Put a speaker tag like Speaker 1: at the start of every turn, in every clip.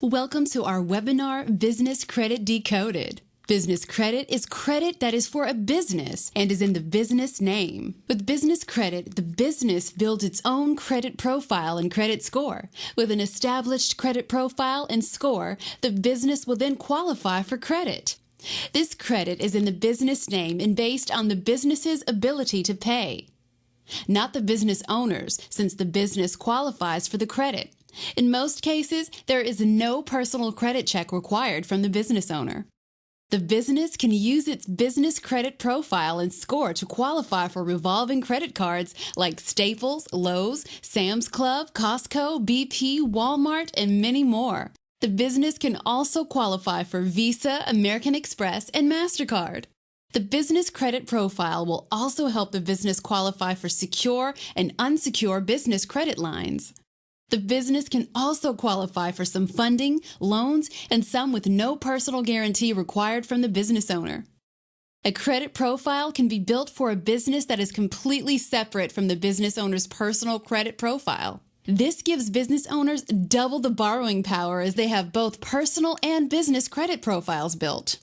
Speaker 1: Welcome to our webinar, Business Credit Decoded. Business credit is credit that is for a business and is in the business name. With business credit, the business builds its own credit profile and credit score. With an established credit profile and score, the business will then qualify for credit. This credit is in the business name and based on the business's ability to pay, not the business owner's, since the business qualifies for the credit. In most cases, there is no personal credit check required from the business owner. The business can use its business credit profile and score to qualify for revolving credit cards like Staples, Lowe's, Sam's Club, Costco, BP, Walmart, and many more. The business can also qualify for Visa, American Express, and MasterCard. The business credit profile will also help the business qualify for secure and unsecure business credit lines. The business can also qualify for some funding, loans, and some with no personal guarantee required from the business owner. A credit profile can be built for a business that is completely separate from the business owner's personal credit profile. This gives business owners double the borrowing power as they have both personal and business credit profiles built.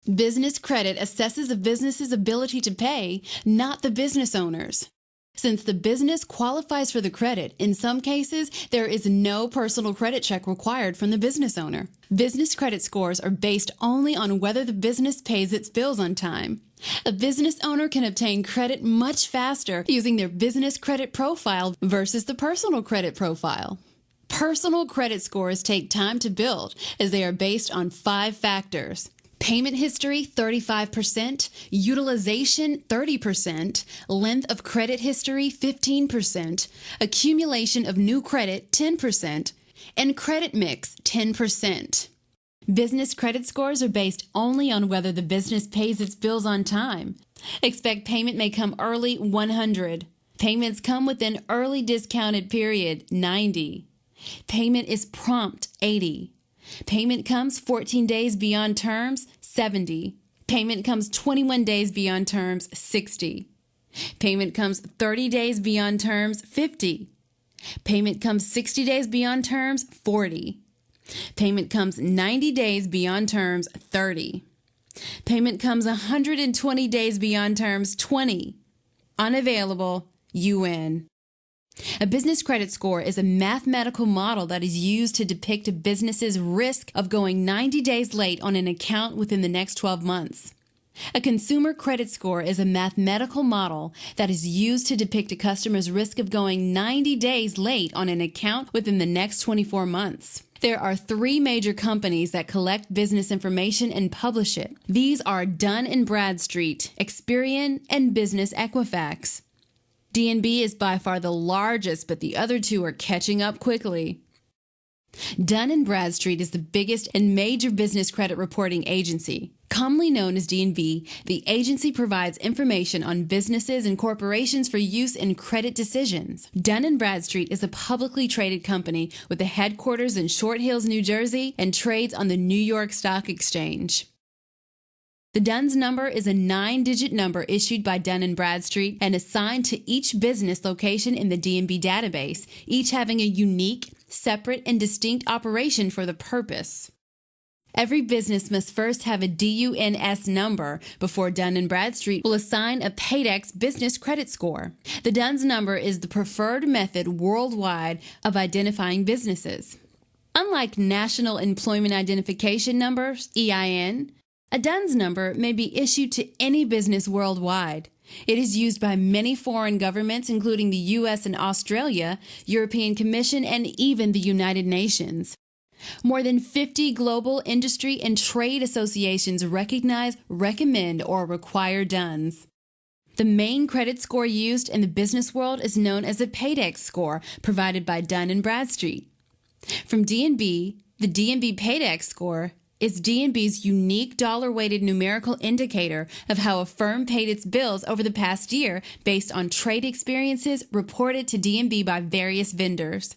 Speaker 1: Business credit assesses a business's ability to pay, not the business owner's. Since the business qualifies for the credit, in some cases, there is no personal credit check required from the business owner. Business credit scores are based only on whether the business pays its bills on time. A business owner can obtain credit much faster using their business credit profile versus the personal credit profile. Personal credit scores take time to build as they are based on 5 factors. Payment history, 35%, utilization, 30%, length of credit history, 15%, accumulation of new credit, 10%, and credit mix, 10%. Business credit scores are based only on whether the business pays its bills on time. Expect payment may come early, 100. Payments come within early discounted period, 90. Payment is prompt, 80. Payment comes 14 days beyond terms, 70. Payment comes 21 days beyond terms, 60. Payment comes 30 days beyond terms, 50. Payment comes 60 days beyond terms, 40. Payment comes 90 days beyond terms, 30. Payment comes 120 days beyond terms, 20. Unavailable, UN. A business credit score is a mathematical model that is used to depict a business's risk of going 90 days late on an account within the next 12 months. A consumer credit score is a mathematical model that is used to depict a customer's risk of going 90 days late on an account within the next 24 months. There are 3 major companies that collect business information and publish it. These are Dun & Bradstreet, Experian, and Business Equifax. D&B is by far the largest, but the other 2 are catching up quickly. Dun & Bradstreet is the biggest and major business credit reporting agency. Commonly known as D&B, the agency provides information on businesses and corporations for use in credit decisions. Dun & Bradstreet is a publicly traded company with a headquarters in Short Hills, New Jersey, and trades on the New York Stock Exchange. The DUNS number is a 9-digit number issued by Dun & Bradstreet and assigned to each business location in the D&B database, each having a unique, separate, and distinct operation for the purpose. Every business must first have a DUNS number before Dun & Bradstreet will assign a PAYDEX business credit score. The DUNS number is the preferred method worldwide of identifying businesses. Unlike National Employment Identification Numbers, EIN, a DUNS number may be issued to any business worldwide. It is used by many foreign governments, including the U.S. and Australia, European Commission, and even the United Nations. More than 50 global industry and trade associations recognize, recommend, or require DUNS. The main credit score used in the business world is known as a PAYDEX score provided by Dun & Bradstreet. From D&B, the D&B PAYDEX score is D&B's unique dollar-weighted numerical indicator of how a firm paid its bills over the past year based on trade experiences reported to D&B by various vendors.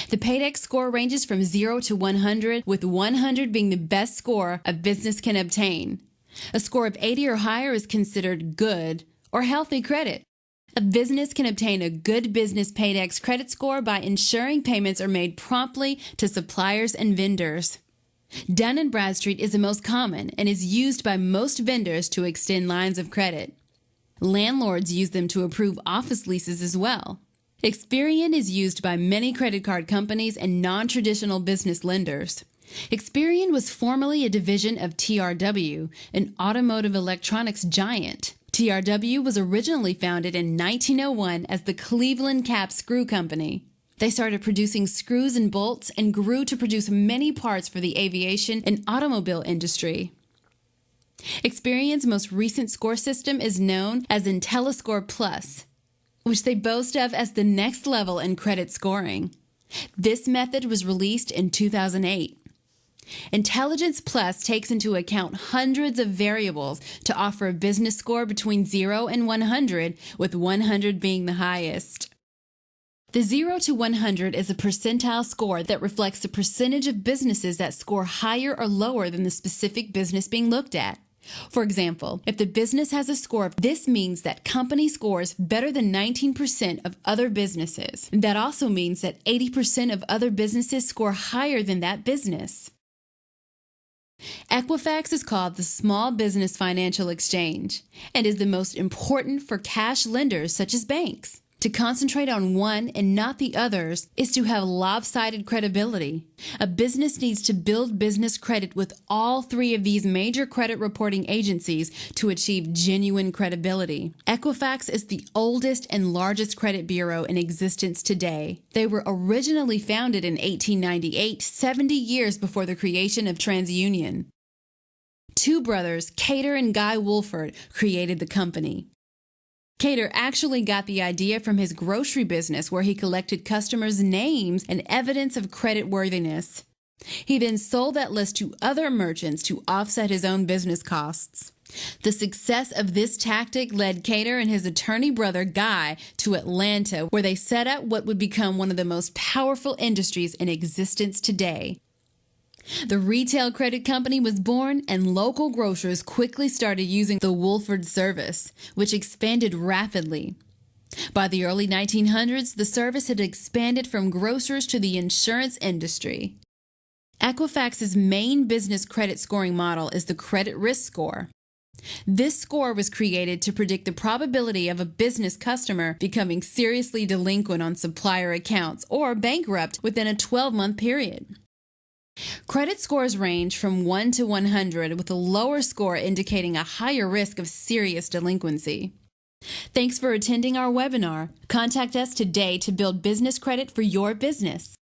Speaker 1: The PAYDEX score ranges from 0 to 100, with 100 being the best score a business can obtain. A score of 80 or higher is considered good or healthy credit. A business can obtain a good business Paydex credit score by ensuring payments are made promptly to suppliers and vendors. Dun & Bradstreet is the most common and is used by most vendors to extend lines of credit. Landlords use them to approve office leases as well. Experian is used by many credit card companies and non-traditional business lenders. Experian was formerly a division of TRW, an automotive electronics giant. TRW was originally founded in 1901 as the Cleveland Cap Screw Company. They started producing screws and bolts and grew to produce many parts for the aviation and automobile industry. Experian's most recent score system is known as IntelliScore Plus, which they boast of as the next level in credit scoring. This method was released in 2008. Intelligence Plus takes into account hundreds of variables to offer a business score between 0 and 100, with 100 being the highest. The 0 to 100 is a percentile score that reflects the percentage of businesses that score higher or lower than the specific business being looked at. For example, if the business has a score, this means that company scores better than 19% of other businesses. That also means that 80% of other businesses score higher than that business. Equifax is called the Small Business Financial Exchange and is the most important for cash lenders such as banks. To concentrate on one and not the others is to have lopsided credibility. A business needs to build business credit with all three of these major credit reporting agencies to achieve genuine credibility. Equifax is the oldest and largest credit bureau in existence today. They were originally founded in 1898, 70 years before the creation of TransUnion. Two brothers, Cater and Guy Wolford, created the company. Cater actually got the idea from his grocery business where he collected customers' names and evidence of creditworthiness. He then sold that list to other merchants to offset his own business costs. The success of this tactic led Cater and his attorney brother Guy to Atlanta, where they set up what would become one of the most powerful industries in existence today. The retail credit company was born, and local grocers quickly started using the Wolford service, which expanded rapidly. By the early 1900s, the service had expanded from grocers to the insurance industry. Equifax's main business credit scoring model is the credit risk score. This score was created to predict the probability of a business customer becoming seriously delinquent on supplier accounts or bankrupt within a 12-month period. Credit scores range from 1 to 100, with a lower score indicating a higher risk of serious delinquency. Thanks for attending our webinar. Contact us today to build business credit for your business.